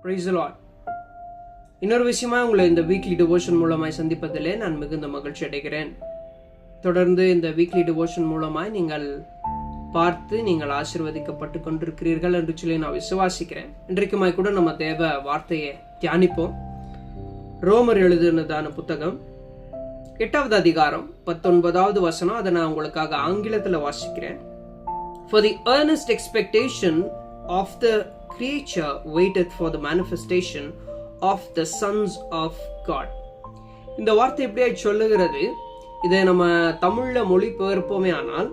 Praise the Lord. இன்னொரு விஷயமா உங்களை இந்த வீக்லி டிவோஷன் மூலமாய் சந்திப்பதிலே நான் மிகுந்த மகிழ்ச்சி அடைகிறேன். தொடர்ந்து இந்த வீக்லி டிவோஷன் மூலமாய் நீங்கள் பார்த்து நீங்கள் ஆசீர்வதிக்கப்பட்டு கொண்டிருக்கிறீர்கள் என்று சொல்லி நான் விசுவாசிக்கிறேன். இன்றைக்குமாய் கூட நம்ம தேவ வார்த்தையை தியானிப்போம். ரோமர் எழுதினதான புத்தகம் 8வது அதிகாரம் 19வது வசனம். அதை நான் உங்களுக்காக ஆங்கிலத்தில் வாசிக்கிறேன். For the earnest expectation of the creature waiteth for the manifestation of the sons of God. இந்த வார்த்தை எப்படியா சொல்லுகிறது? இதை நம்ம தமிழ்ல மொழிபெயர்ப்போமே ஆனால்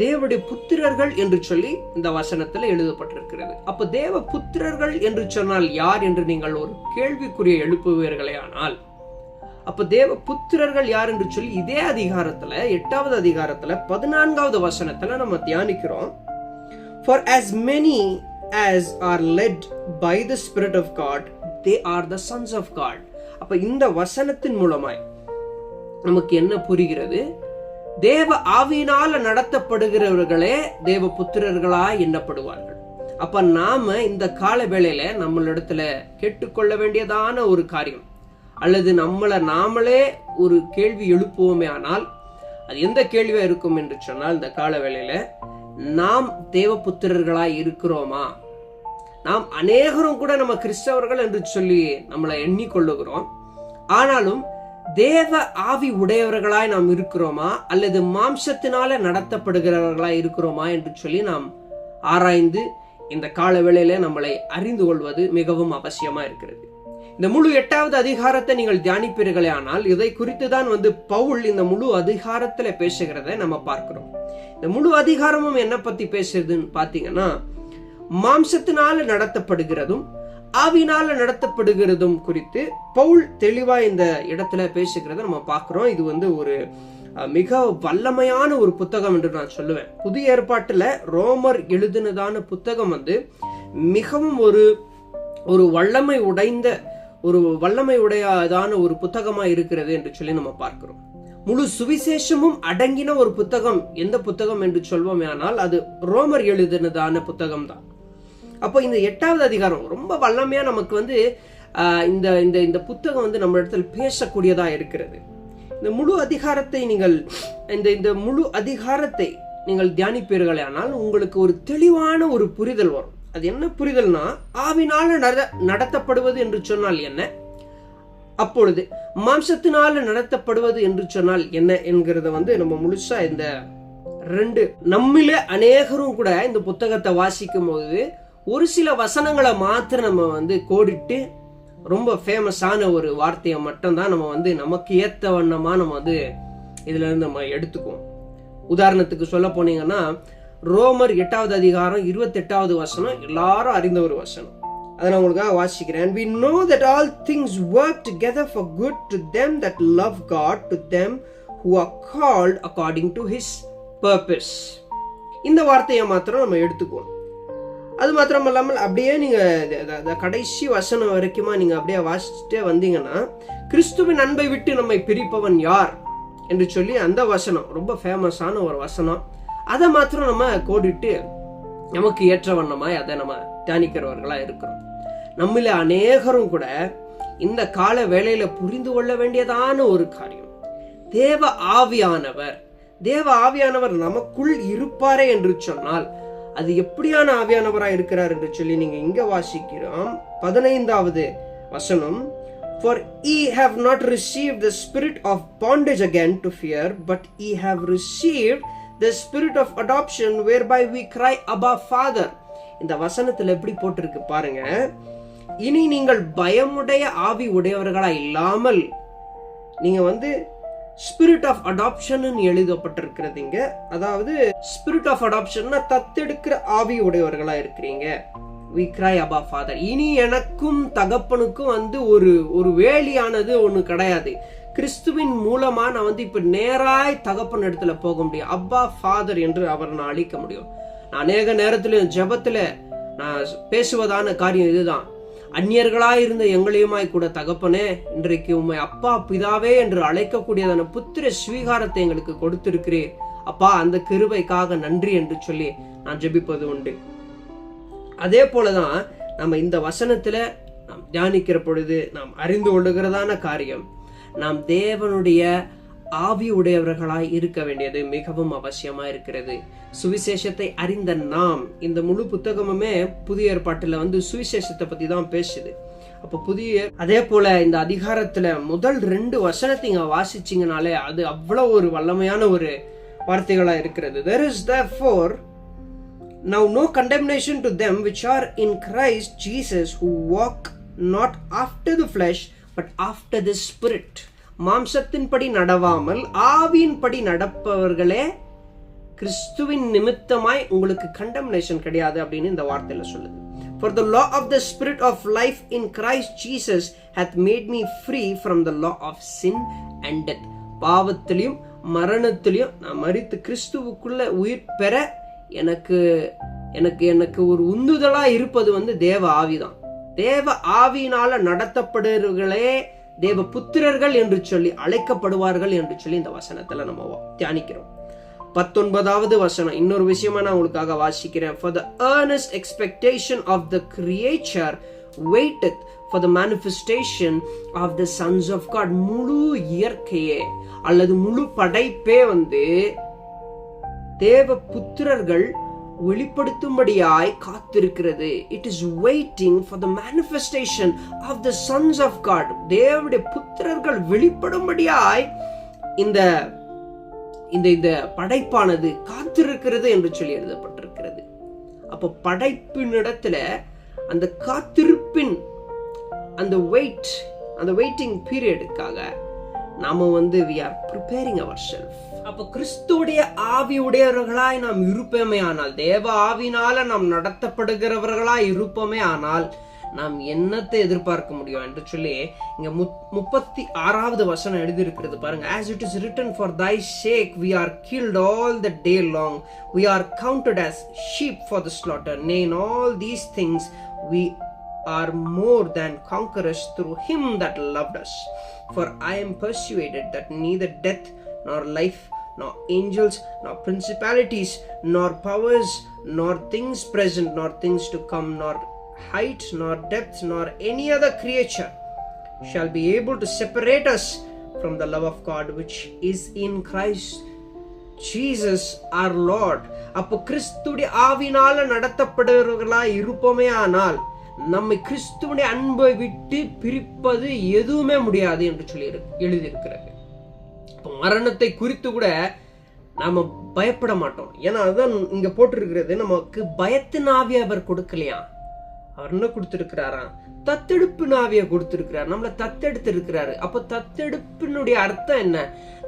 தேவனுடைய புத்திரர்கள் என்று சொல்லி இந்த வசனத்தில் எழுதப்பட்டிருக்கிறது. அப்ப தேவ புத்திரர்கள் என்று சொன்னால் யார் என்று நீங்கள் ஒரு கேள்விக்குரிய எழுப்புவீர்களே ஆனால், அப்ப தேவ புத்திரர்கள் யார் என்று சொல்லி இதே அதிகாரத்துல 8வது அதிகாரத்துல 14வது வசனத்துல நம்ம தியானிக்கிறோம். For as many as are led by the Spirit of God, they are the sons of God. அப்ப இந்த வசனத்தின் மூலமாய் நமக்கு என்ன புரிகிறது? தேவ ஆவியினால நடத்தப்படுகிறவர்களே தேவ புத்திரர்களாய் எண்ணப்படுவார்கள். அப்ப நாம இந்த கால வேளையில நம்மளிடத்துல கேட்டுக்கொள்ள வேண்டியதான ஒரு காரியம், அல்லது நாமளே ஒரு கேள்வி எழுப்புவோமே ஆனால் அது எந்த கேள்வியா இருக்கும் என்று சொன்னால், இந்த கால வேளையில நாம் தேவ புத்திரர்களாய் இருக்கிறோமா? நாம் அநேகரும் கூட நம்ம கிறிஸ்தவர்கள் என்று சொல்லி நம்மளை எண்ணிக்கொள்ளுகிறோம். ஆனாலும் தேவ ஆவி உடையவர்களாய் நாம் இருக்கிறோமா, அல்லது மாம்சத்தினால நடத்தப்படுகிறவர்களாய் இருக்கிறோமா என்று சொல்லி நாம் ஆராய்ந்து இந்த கால வேளையில நம்மளை அறிந்து கொள்வது மிகவும் அவசியமா இருக்கிறது. இந்த முழு 8வது அதிகாரத்தை நீங்கள் தியானிப்பீர்களே ஆனால் இதை குறித்து தான் பவுல் இந்த முழு அதிகாரத்துல பேசுகிறத நம்ம பார்க்கிறோம். இந்த முழு அதிகாரமும் என்ன பத்தி பேசுறதுன்னு பாத்தீங்கன்னா, மாம்சத்தினால நடத்தப்படுகிறதும் ஆவினால நடத்தப்படுகிறதும் குறித்து பவுல் தெளிவா இந்த இடத்துல பேசுகிறத நம்ம பார்க்கிறோம். இது ஒரு மிக வல்லமையான ஒரு புத்தகம் என்று நான் சொல்லுவேன். புதிய ஏற்பாட்டுல ரோமர் எழுதினதான புத்தகம் மிகவும் ஒரு வல்லமை உடையதான ஒரு புத்தகமா இருக்கிறது என்று சொல்லி நம்ம பார்க்கிறோம். முழு சுவிசேஷமும் அடங்கின ஒரு புத்தகம் எந்த புத்தகம் என்று சொல்வோமே ஆனால் அது ரோமர் எழுதினதான புத்தகம் தான். அப்போ இந்த 8வது அதிகாரம் ரொம்ப வல்லமையா நமக்கு இந்த புத்தகம் நம்ம இடத்துல பேசக்கூடியதா இருக்கிறது. இந்த முழு அதிகாரத்தை நீங்கள் தியானிப்பீர்களே ஆனால் உங்களுக்கு ஒரு தெளிவான ஒரு புரிதல் வரும். அது என்ன புரிதல்னா, ஆவினால நடத்தப்படுவது என்று சொன்னால் என்ன, அப்பொழுது மாம்சத்தினால நடத்தப்படுவது என்று சொன்னால் என்ன என்கிறத நம்ம முழுசா இந்த நம்மில அநேகரும் கூட இந்த புத்தகத்தை வாசிக்கும் போது ஒரு சில வசனங்களை மாத்திரம் நம்ம கோடிட்டு ரொம்ப ஃபேமஸான ஒரு வார்த்தையை மட்டும்தான் நம்ம நமக்கு ஏத்த வண்ணமா நம்ம இதுல இருந்து நம்ம எடுத்துக்குவோம். உதாரணத்துக்கு சொல்ல போனீங்கன்னா, ரோமர் 8வது அதிகாரம் 28வது வசனம் எல்லாரும் அறிந்த ஒரு வசனம். அதை நான் உங்களுக்காக வாசிக்கிறேன். We know that all things work together for good to them that love God, to them who are called according to his purpose. இந்த வார்த்தையை மாத்திரம் நம்ம எடுத்துக்குவோம். அது மாத்திரம் இல்லாமல் அப்படியே நீங்க கடைசி வசனம் வரைக்குமா நீங்க அப்படியே வாசிச்சுட்டே வந்தீங்கன்னா, கிறிஸ்துவின் அன்பை விட்டு நம்மை பிரிப்பவன் யார் என்று சொல்லி அந்த வசனம் ரொம்ப ஃபேமஸான ஒரு வசனம். அதை மாத்திரம் நம்ம கோடிட்டு நமக்கு ஏற்ற வண்ணமாய் அதை நம்ம தியானிக்கிறவர்களா இருக்கிறோம். நம்மள அநேகரும் கூட இந்த கால வேளையில புரிந்து கொள்ள வேண்டியதான ஒரு காரியம், தேவ ஆவியானவர் நமக்குள் இருப்பாரே என்று சொன்னால் அது எப்படியான ஆவியானவராய் இருக்கிறார் என்று சொல்லி நீங்க இங்க வாசிக்கிறோம். 15வது வசனம். For ye have not received the spirit of bondage again to fear, but ye have received the spirit of adoption whereby we cry Abba Father. இந்த வசனத்துல எப்படி போட்டிருக்கு பாருங்க. இனி நீங்கள் பயமுடைய ஆவி உடையவர்களா இல்லாமல் நீங்க ஸ்பிரிட் ஆஃப் அடாப்ஷன் எழுதப்பட்டிருக்கிறது இங்க. அதாவது ஸ்பிரிட் ஆஃப் அடாப்ஷன் தத்தெடுக்கிற ஆவி உடையவர்களா இருக்கிறீங்க. We cry Abba Father. இனி எனக்கும் தகப்பனுக்கும் ஒரு வேலியானது ஒண்ணு கிடையாது. கிறிஸ்துவின் மூலமா நான் இப்ப நேராய் தகப்பன் இடத்துல போக முடியும். அப்பா ஃபாதர் என்று அவர் நான் அழைக்க முடியும். நான் அநேக நேரத்துல ஜெபத்துல நான் பேசுவதான காரியம் இதுதான். அந்நியர்களாயிருந்த எங்களையுமாய் கூட தகப்பனே, இன்றைக்கு உம்மை அப்பா பிதாவே என்று அழைக்கக்கூடியதான புத்திர ஸ்வீகாரத்தை எங்களுக்கு கொடுத்திருக்கிறீர் அப்பா, அந்த கிருபைக்காக நன்றி என்று சொல்லி நான் ஜெபிப்பது உண்டு. அதே போலதான் நம்ம இந்த வசனத்துல நாம் தியானிக்கிற பொழுது நாம் அறிந்து கொள்ளுகிறதான காரியம், நாம் தேவனுடைய ஆவி உடையவர்களாய் இருக்க வேண்டியது மிகவும் அவசியமா இருக்கிறது. சுவிசேஷத்தை அறிந்த நாம், இந்த முழு புத்தகமுமே புதிய ஏற்பாட்டுல சுவிசேஷத்தை பத்தி தான் பேசுது. அப்ப அதே போல இந்த அதிகாரத்துல முதல் 2 வசனத்தை இங்க வாசிச்சீங்கனாலே அது அவ்வளவு ஒரு வல்லமையான ஒரு வார்த்தைகளா இருக்கிறது. There is therefore now no condemnation to them which are in Christ Jesus, who walk not after the flesh but after the Spirit. மாம்சத்தின்படி நடவாமல் ஆவியின்படி நடப்பவர்களே கிறிஸ்துவின் நிமித்தமாய் உங்களுக்கு கண்டம்னேஷன் கிடையாது அப்படின்னு இந்த வார்த்தையில சொல்லுது. For the law of the Spirit of life in Christ Jesus hath made me free from the law of sin and death. பாவத்திலையும் மரணத்திலையும் நான் மரித்து கிறிஸ்துவுக்குள்ள உயிர் பெற எனக்கு எனக்கு எனக்கு ஒரு உந்துதலா இருப்பது தேவ ஆவிதான். தேவ ஆவியினால நடத்தப்படுகிறவர்களே தேவ புத்திரர்கள் என்று சொல்லி அழைக்கப்படுவார்கள் என்று சொல்லி இந்த வசனத்துல நம்ம தியானிக்கிறோம். 19வது வசனம் இன்னொரு விஷயமா நான் உங்களுக்காக வாசிக்கிறேன். For the earnest expectation of the creature waiteth for the manifestation of the sons of God. முழு இயற்கையே அல்லது முழு படைப்பே தேவ புத்திரர்கள் வெளிப்படுத்தும்படியாய் காத்திருக்கிறது. It is waiting for the manifestation of the sons of God. தேவனுடைய புத்திரர்கள் வெளிப்படும்படியாய் இந்த இந்த படைப்பானது காத்திருக்கிறது என்று சொல்லி எழுதப்பட்டிருக்கிறது. அப்போ படைப்பினிடத்துல அந்த காத்திருப்பின் அந்த வெயிட்டிங் பீரியடுக்காக நாம we are preparing ourselves. அப்போ கிறிஸ்துவுடைய ஆவி உடையவர்களாய் நாம் இருப்போமே ஆனால், தேவ ஆவினால நாம் நடத்தப்படுகிறவர்களாய் இருப்போமே ஆனால் நாம் என்னத்தை எதிர்பார்க்க முடியும் என்று சொல்லி இங்க 36வது வசனம் எழுதி இருக்கிறது பாருங்க. As it is written, for thy sake we are killed all the day long, we are counted as sheep for the slaughter. Nay, in all these things we are more than conquerors through him that loved us. For I am persuaded that neither death nor life nor angels nor principalities nor powers nor things present nor things to come nor height nor depth nor any other creature shall be able to separate us from the love of God which is in Christ Jesus our Lord. அப்போ கிறிஸ்துவுடைய ஆவினால நடத்தப்படுகிறவர்களா இருப்போமே ஆனால் நம்மை கிறிஸ்துவுடைய அன்பை விட்டு பிரிப்பது எதுவுமே முடியாது என்று சொல்லி எழுதியிருக்கிறது. மரணத்தை குறித்து கூட நாம பயப்பட மாட்டோம். ஏன்னா அதுதான் இங்க போட்டிருக்கிறது, நமக்கு பயத்தின் ஆவியை அவர் கொடுக்கலையா, அவர் என்ன கொடுத்திருக்கிறாரா, தத்தெடுப்பு ஆவியை கொடுத்திருக்கிறார், நம்மள தத்தெடுத்து இருக்கிறாரு. அப்ப தத்தெடுப்பினுடைய அர்த்தம் என்ன?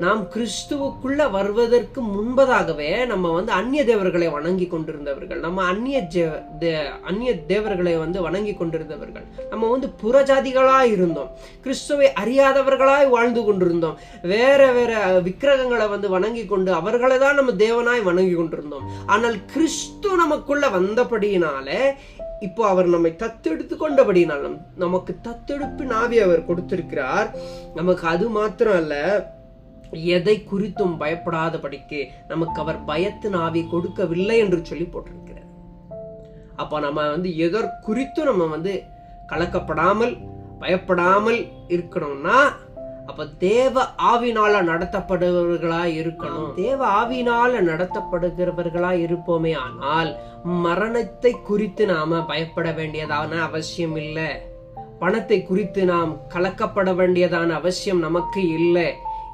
நாம் கிறிஸ்துவுக்குள்ள வருவதற்கு முன்பதாகவே நம்ம அந்நிய தேவர்களை வணங்கி கொண்டிருந்தவர்கள், நம்ம அந்நிய தேவர்களை வணங்கி கொண்டிருந்தவர்கள், நம்ம புறஜாதிகளாய் இருந்தோம், கிறிஸ்துவை அறியாதவர்களாய் வாழ்ந்து கொண்டிருந்தோம், வேற வேற விக்கிரகங்களை வணங்கி கொண்டு அவர்களை தான் நம்ம தேவனாய் வணங்கி கொண்டிருந்தோம். ஆனால் கிறிஸ்து நமக்குள்ள வந்தபடியினாலே இப்போ அவர் நம்மை தத்தெடுத்து கொண்டபடினால் நமக்கு தத்தெடுப்பின் ஆவி அவர் கொடுத்திருக்கிறார். நமக்கு அது மாத்திரம் அல்ல, எதை குறித்தும் பயப்படாதபடிக்கு நமக்கு அவர் பயத்தின் ஆவி கொடுக்கவில்லை என்று சொல்லி போட்டிருக்கிறார். அப்ப நம்ம எதற் குறித்தும் நம்ம கலக்கப்படாமல் பயப்படாமல் இருக்கணும்னா அப்ப தேவ ஆவினால நடத்தப்படுபவர்களா இருக்கணும். தேவ ஆவினால நடத்தப்படுகிறவர்களா இருப்போமே ஆனால் மரணத்தை குறித்து நாம பயப்பட வேண்டியதான அவசியம் இல்லை. பணத்தை குறித்து நாம் கலக்கப்பட வேண்டியதான அவசியம் நமக்கு இல்லை.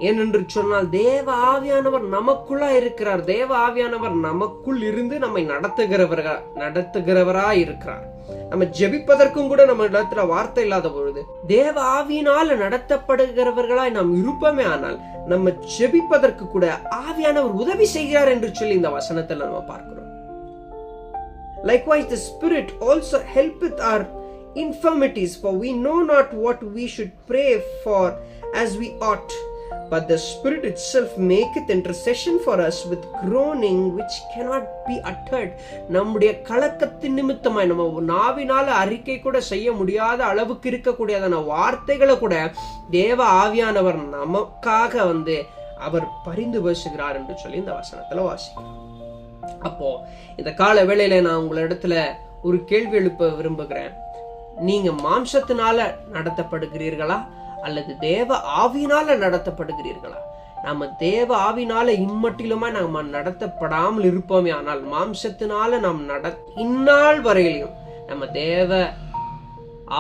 ஏனென்று சொன்னால் தேவ ஆவியானவர் நமக்குள்ளா இருக்கிறார். தேவ ஆவியானவர் நமக்குள் இருந்து நம்மை நடத்துகிறவரா இருக்கிறார். நம்ம ஜெபிப்பதற்கும் கூட நம்ம இடத்துல வார்த்தை இல்லாத பொழுது தேவ ஆவியினால நடத்தப்படுகிறவர்களாய் நாம் இருப்போமே ஆனால் நம்ம ஜெபிப்பதற்கு கூட ஆவியானவர் உதவி செய்கிறார் என்று சொல்லி இந்த வசனத்துல நம்ம பார்க்கிறோம். Likewise the Spirit also helpeth our infirmities, for we know not what we should pray for as we ought, but the Spirit itself maketh intercession for us with groaning which cannot be uttered. நம்முடைய கலக்கத்தின் நிமித்தமாய் நம்ம நாவினால அறிக்கை கூட செய்ய முடியாத அளவுக்கு இருக்கக்கூடியதான வார்த்தைகளை கூட தேவ ஆவியானவர் நமக்காக அவர் பரிந்து பேசுகிறார் என்று சொல்லி இந்த வசனத்துல வாசிக்கிறோம். அப்போ இந்த கால வேளையில நான் உங்களிடத்துல ஒரு கேள்வி எழுப்ப விரும்புகிறேன். நீங்க மாம்சத்தினால நடத்தப்படுகிறீர்களா அல்லது தேவ ஆவியினால நடத்தப்படுகிறீர்களா? நம்ம தேவ ஆவினால இம்மட்டிலுமா நம்ம நடத்தப்படாமல் இருப்போமே, ஆனால் மாம்சத்தினால நாம் இந்நாள் வரையிலும் நம்ம தேவ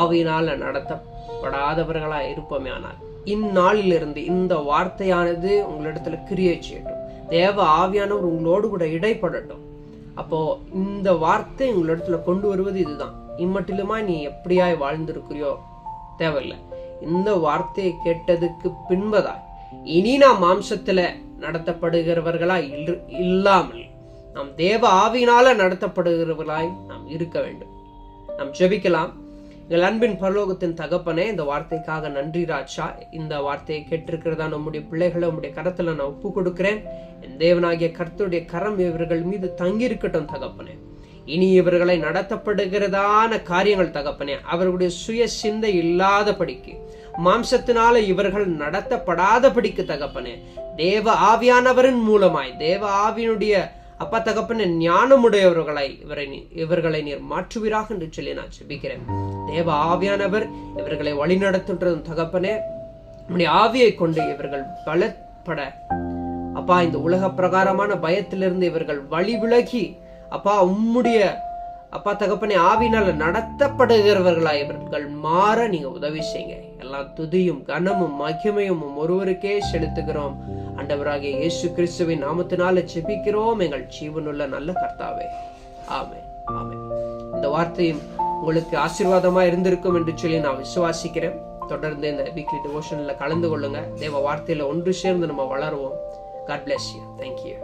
ஆவியினால நடத்தப்படாதவர்களா இருப்போமே, ஆனால் இந்நாளிலிருந்து இந்த வார்த்தையானது உங்களிடத்துல கிரியை செய்யட்டும். தேவ ஆவியானவர் உங்களோடு கூட இடைப்படட்டும். அப்போ இந்த வார்த்தை உங்களிடத்துல கொண்டு வருவது இதுதான். இம்மட்டிலுமா நீ எப்படியாய் வாழ்ந்திருக்கிறியோ தேவையில்லை. இந்த வார்த்தையை கேட்டதுக்கு பின்பதாய் இனி நாம் மாம்சத்துல நடத்தப்படுகிறவர்களா இல்லாமல் நாம் தேவ ஆவியினால நடத்தப்படுகிறவர்களாய் நாம் இருக்க வேண்டும். நாம் ஜெபிக்கலாம். எங்கள் அன்பின் பரலோகத்தின் தகப்பனே, இந்த வார்த்தைக்காக நன்றி ராஜா. இந்த வார்த்தையை கேட்டிருக்கிறதா நம்முடைய பிள்ளைகளை உம்முடைய கரத்துல நான் ஒப்பு கொடுக்கிறேன். என் தேவனாகிய கர்த்தருடைய கரம் இவர்கள் மீது தங்கி இருக்கட்டும் தகப்பனே. இனி இவர்களை நடத்தப்படுகிறதான காரியங்கள் தகப்பனே அவர்களுடைய சுய சிந்தை இல்லாதபடிக்கு, மாம்சத்தினால இவர்கள் நடத்தப்படாதபடிக்கு தகப்பனே தேவ ஆவியானவரின் மூலமாய், தேவ ஆவியினுடைய அப்பா தகப்பனே ஞானமுடையவர்களாய் இவர்களை நீர் மாற்றுவீராக என்று சொல்லி நான் ஜெபிக்கிறேன். தேவ ஆவியானவர் இவர்களை வழி நடத்துன்றதும் தகப்பனே உம்முடைய ஆவியை கொண்டு இவர்கள் பலப்பட அப்பா இந்த உலக பிரகாரமான பயத்திலிருந்து இவர்கள் வழி விலகி அப்பா உம்முடைய அப்பா தகப்பனே ஆவியினால நடத்தப்படுகிறவர்களாய் இவர்கள் மாற நீங்க உதவி செய்யுங்க. எல்லா துதியும் கனமும் மகிமையும் ஒருவருக்கே செலுத்துகிறோம். ஆண்டவராகிய இயேசு கிறிஸ்துவின் நாமத்தினால ஜெபிக்கிறோம் எங்கள் ஜீவனுள்ள நல்ல கர்த்தாவே. ஆமென், ஆமென். இந்த வார்த்தையும் உங்களுக்கு ஆசீர்வாதமா இருந்திருக்கும் என்று சொல்லி நான் விசுவாசிக்கிறேன். தொடர்ந்து இந்த வீக்லி டிவோஷன்ல கலந்து கொள்ளுங்க. தேவ வார்த்தையில ஒன்று சேர்ந்து நம்ம வளருவோம். God bless you. Thank you.